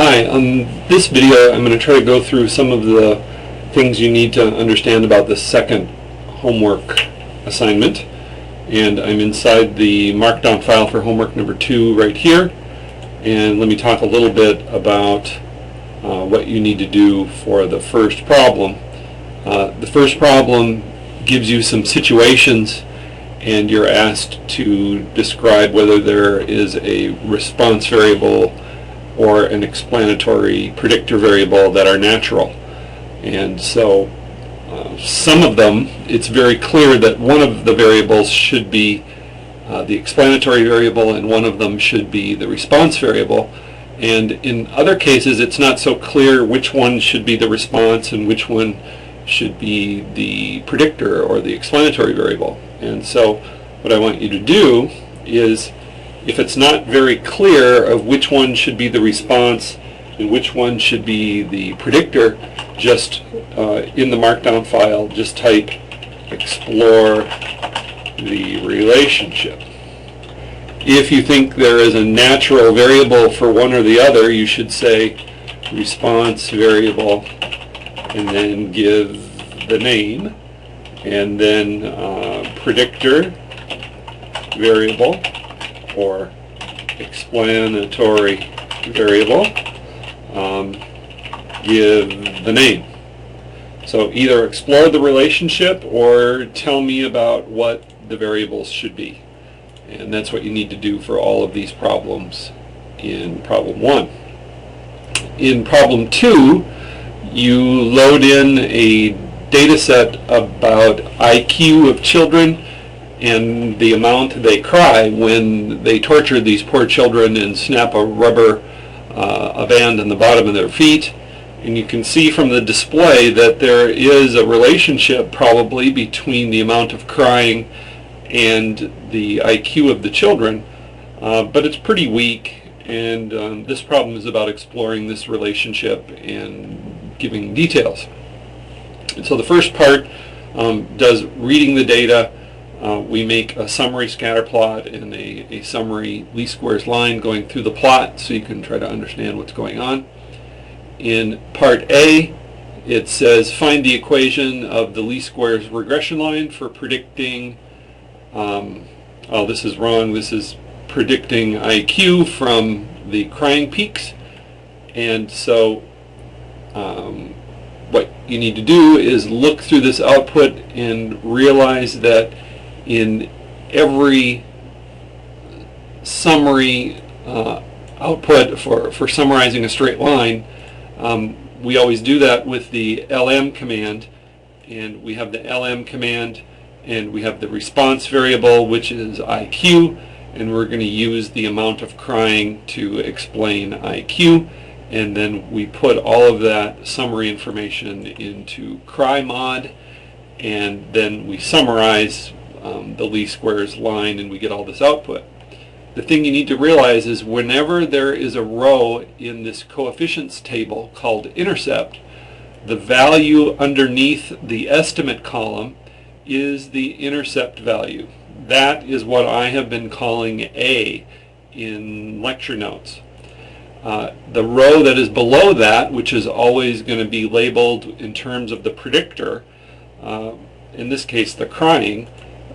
Hi, on this video I'm going to try to go through some of the things you need to understand about the second homework assignment. And I'm inside the markdown file for homework number 2 right here. And let me talk a little bit about what you need to do for the first problem. The first problem gives you some situations and you're asked to describe whether there is a response variable or an explanatory predictor variable that are natural. And so some of them, it's very clear that one of the variables should be the explanatory variable and one of them should be the response variable. And in other cases it's not so clear which one should be the response and which one should be the predictor or the explanatory variable. And so what I want you to do is, if it's not very clear of which one should be the response and which one should be the predictor, just in the markdown file, just type explore the relationship. If you think there is a natural variable for one or the other, you should say response variable and then give the name, and then predictor variable or explanatory variable, give the name. So either explore the relationship or tell me about what the variables should be. And that's what you need to do for all of these problems in problem 1. In problem 2, you load in a data set about IQ of children and the amount they cry when they torture these poor children and snap a rubber a band on the bottom of their feet. And you can see from the display that there is a relationship probably between the amount of crying and the IQ of the children, but it's pretty weak, and this problem is about exploring this relationship and giving details. And so the first part does reading the data. We make a summary scatter plot and a summary least squares line going through the plot so you can try to understand what's going on. In part A, it says find the equation of the least squares regression line for predicting, oh, this is wrong, this is predicting IQ from the crying peaks. And so what you need to do is look through this output and realize that in every summary output for summarizing a straight line, we always do that with the LM command, and we have the LM command and we have the response variable, which is IQ, and we're going to use the amount of crying to explain IQ, and then we put all of that summary information into cry mod, and then we summarize the least squares line and we get all this output. The thing you need to realize is whenever there is a row in this coefficients table called intercept, the value underneath the estimate column is the intercept value. That is what I have been calling A in lecture notes. The row that is below that, which is always going to be labeled in terms of the predictor, in this case the crying,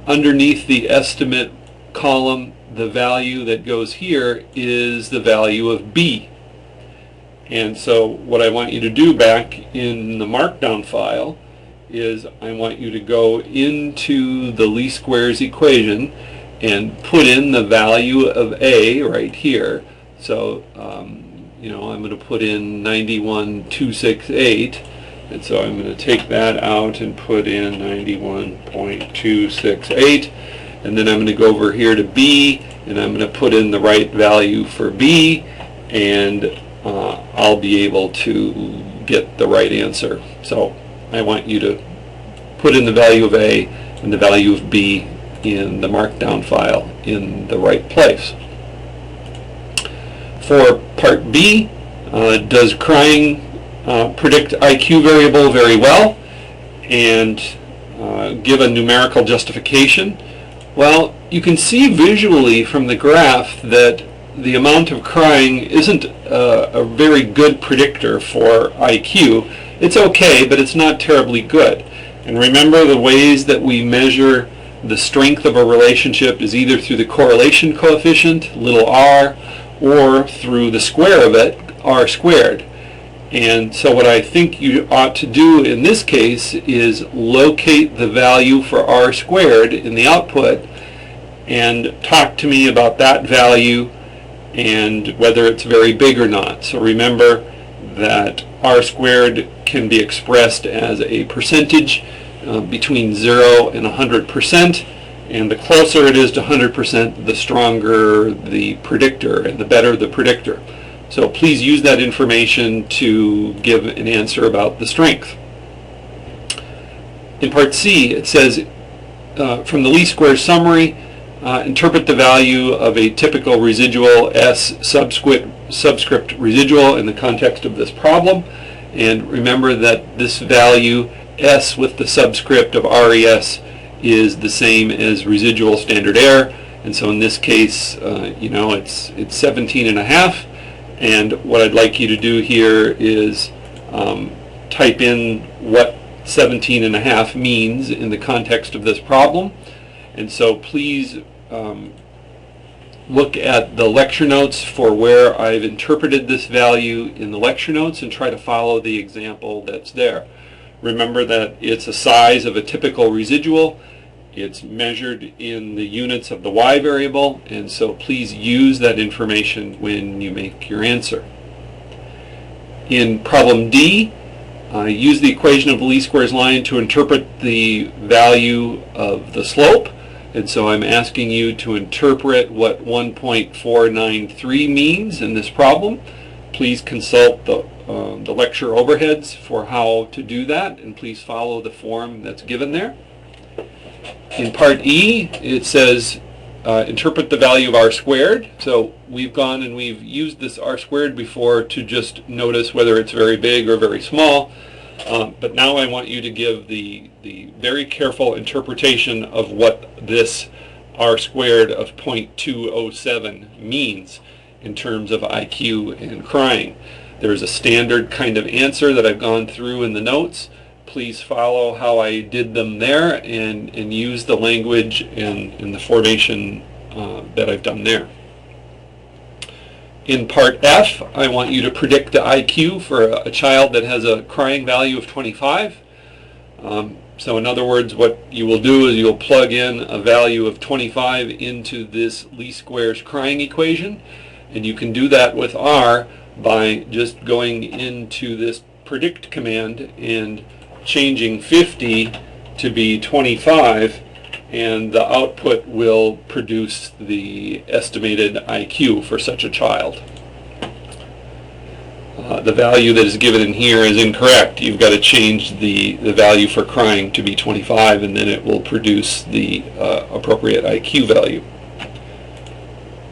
underneath the estimate column, the value that goes here is the value of B. And so what I want you to do back in the markdown file is I want you to go into the least squares equation and put in the value of A right here. So you know, I'm going to put in 91,268, and so I'm going to take that out and put in 91.268, and then I'm going to go over here to B and I'm going to put in the right value for B, and I'll be able to get the right answer. So I want you to put in the value of A and the value of B in the markdown file in the right place. For part B, does crying predict IQ variable very well, and give a numerical justification? Well, you can see visually from the graph that the amount of crying isn't a very good predictor for IQ. It's okay, but it's not terribly good. And remember, the ways that we measure the strength of a relationship is either through the correlation coefficient, little r, or through the square of it, r squared. And so what I think you ought to do in this case is locate the value for r squared in the output and talk to me about that value and whether it's very big or not. So remember that r squared can be expressed as a percentage between 0 and 100%, and the closer it is to 100%, the stronger the predictor and the better the predictor. So please use that information to give an answer about the strength. In part C, it says, from the least squares summary, interpret the value of a typical residual S subscript residual in the context of this problem. And remember that this value, S with the subscript of RES, is the same as residual standard error. And so in this case, it's 17 and a half. And what I'd like you to do here is type in what 17 and a half means in the context of this problem. And so please look at the lecture notes for where I've interpreted this value in the lecture notes and try to follow the example that's there. Remember that it's a size of a typical residual. It's measured in the units of the y variable, and so please use that information when you make your answer. In problem D, use the equation of the least squares line to interpret the value of the slope. And so I'm asking you to interpret what 1.493 means in this problem. Please consult the lecture overheads for how to do that, and please follow the form that's given there. In part E, it says interpret the value of r squared. So we've gone and we've used this r squared before to just notice whether it's very big or very small. But now I want you to give the very careful interpretation of what this r squared of 0.207 means in terms of IQ and crying. There's a standard kind of answer that I've gone through in the notes. Please follow how I did them there and use the language and the formation that I've done there. In part F, I want you to predict the IQ for a child that has a crying value of 25. So in other words, what you will do is you'll plug in a value of 25 into this least squares crying equation, and you can do that with R by just going into this predict command and changing 50 to be 25, and the output will produce the estimated IQ for such a child. The value that is given in here is incorrect. You've got to change the value for crying to be 25, and then it will produce the appropriate IQ value.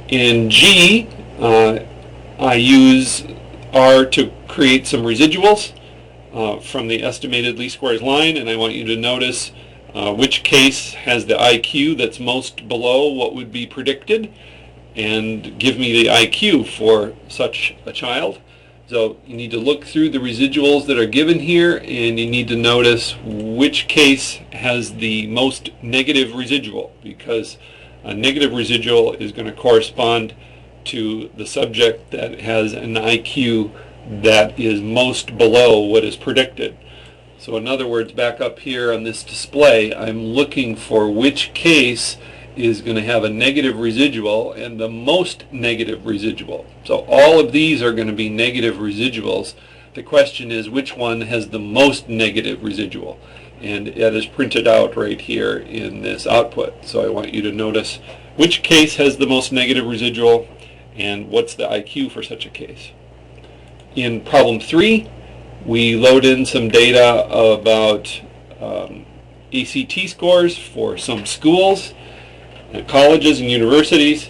In G, I use R to create some residuals from the estimated least squares line, and I want you to notice which case has the IQ that's most below what would be predicted, and give me the IQ for such a child. So you need to look through the residuals that are given here, and you need to notice which case has the most negative residual, because a negative residual is going to correspond to the subject that has an IQ that is most below what is predicted. So in other words, back up here on this display, I'm looking for which case is going to have a negative residual and the most negative residual. So all of these are going to be negative residuals. The question is which one has the most negative residual, and it is printed out right here in this output. So I want you to notice which case has the most negative residual and what's the IQ for such a case. In problem 3, we load in some data about ACT scores for some schools, colleges and universities,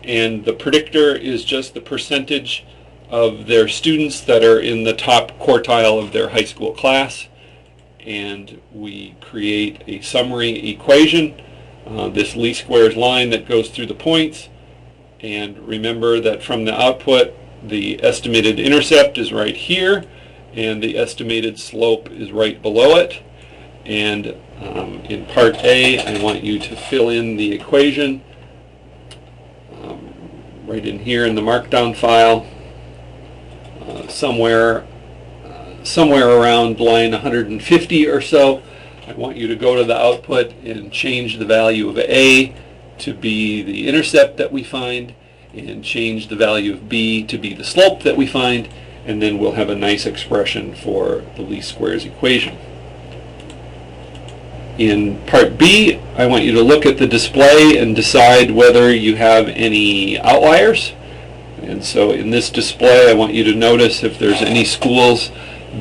and the predictor is just the percentage of their students that are in the top quartile of their high school class. And we create a summary equation, this least squares line that goes through the points. And remember that from the output, The estimated intercept is right here, and the estimated slope is right below it. And in part A, I want you to fill in the equation right in here in the markdown file, somewhere around line 150 or so. I want you to go to the output and change the value of A to be the intercept that we find, and change the value of B to be the slope that we find, and then we'll have a nice expression for the least squares equation. In part B, I want you to look at the display and decide whether you have any outliers. And so in this display, I want you to notice if there's any schools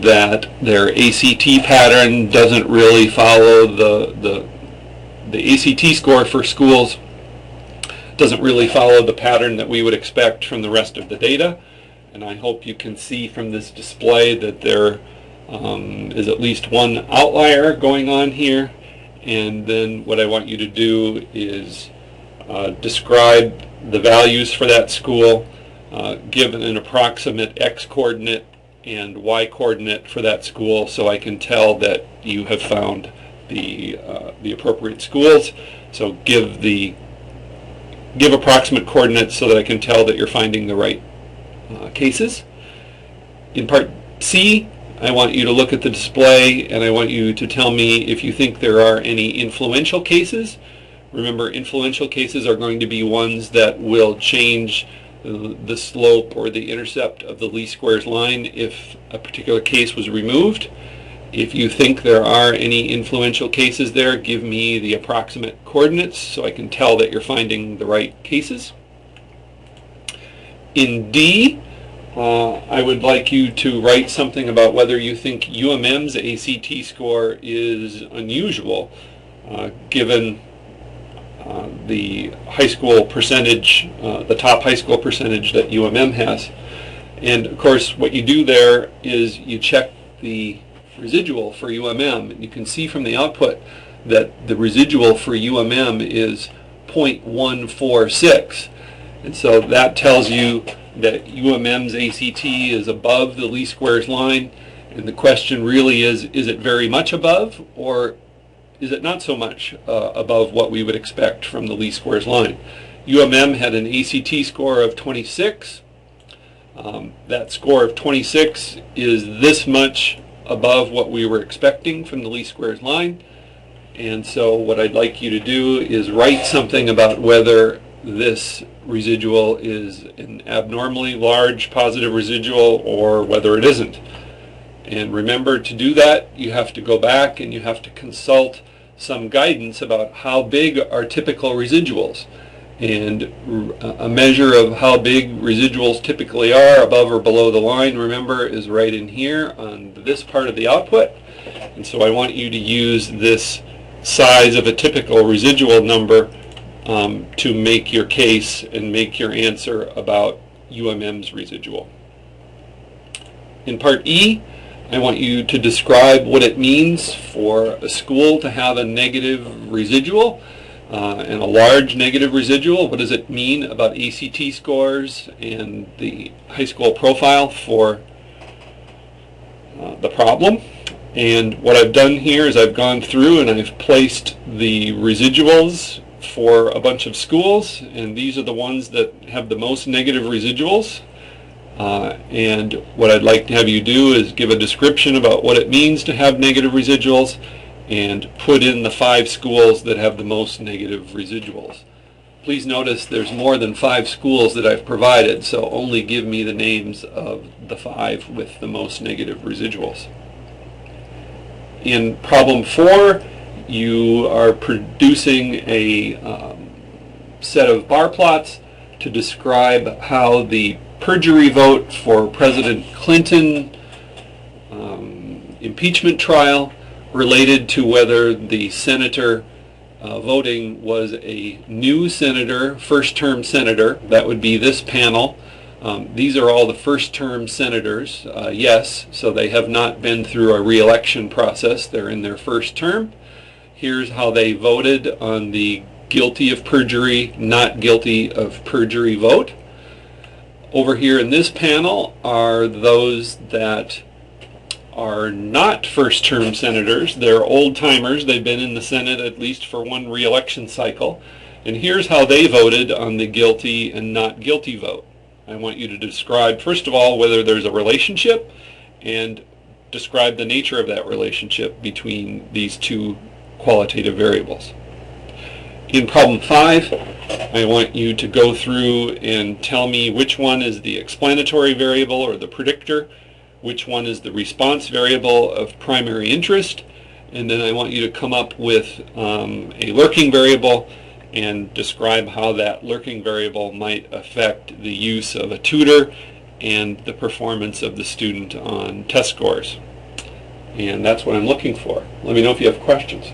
that their ACT pattern doesn't really follow the ACT score for schools doesn't really follow the pattern that we would expect from the rest of the data. And I hope you can see from this display that there is at least one outlier going on here. And then what I want you to do is describe the values for that school, give an approximate X coordinate and Y coordinate for that school, so I can tell that you have found the appropriate schools. So give approximate coordinates so that I can tell that you're finding the right cases. In part C, I want you to look at the display, and I want you to tell me if you think there are any influential cases. Remember, influential cases are going to be ones that will change the slope or the intercept of the least squares line if a particular case was removed. If you think there are any influential cases there, give me the approximate coordinates so I can tell that you're finding the right cases. In D, I would like you to write something about whether you think UMM's ACT score is unusual, given the high school percentage, the top high school percentage that UMM has. And of course, what you do there is you check the residual for UMM, and you can see from the output that the residual for UMM is 0.146. And so that tells you that UMM's ACT is above the least squares line, and the question really is it very much above, or is it not so much above what we would expect from the least squares line? UMM had an ACT score of 26. That score of 26 is this much above what we were expecting from the least squares line. And so what I'd like you to do is write something about whether this residual is an abnormally large positive residual or whether it isn't. And remember, to do that, you have to go back and you have to consult some guidance about how big are typical residuals. And a measure of how big residuals typically are above or below the line, remember, is right in here on this part of the output. And so I want you to use this size of a typical residual number to make your case and make your answer about UMM's residual. In part E, I want you to describe what it means for a school to have a negative residual and a large negative residual. What does it mean about ACT scores and the high school profile for the problem? And what I've done here is I've gone through and I've placed the residuals for a bunch of schools, and these are the ones that have the most negative residuals. And what I'd like to have you do is give a description about what it means to have negative residuals and put in the 5 schools that have the most negative residuals. Please notice there's more than 5 schools that I've provided, so only give me the names of the 5 with the most negative residuals. In problem 4, you are producing a set of bar plots to describe how the perjury vote for President Clinton impeachment trial related to whether the senator voting was a new senator, first-term senator. That would be this panel. These are all the first-term senators, yes, so they have not been through a re-election process. They're in their first term. Here's how they voted on the guilty of perjury, not guilty of perjury vote. Over here in this panel are those that are not first-term senators. They're old-timers. They've been in the Senate at least for one re-election cycle. And here's how they voted on the guilty and not guilty vote. I want you to describe, first of all, whether there's a relationship, and describe the nature of that relationship between these two qualitative variables. In problem 5, I want you to go through and tell me which one is the explanatory variable or the predictor, which one is the response variable of primary interest, and then I want you to come up with a lurking variable and describe how that lurking variable might affect the use of a tutor and the performance of the student on test scores. And that's what I'm looking for. Let me know if you have questions.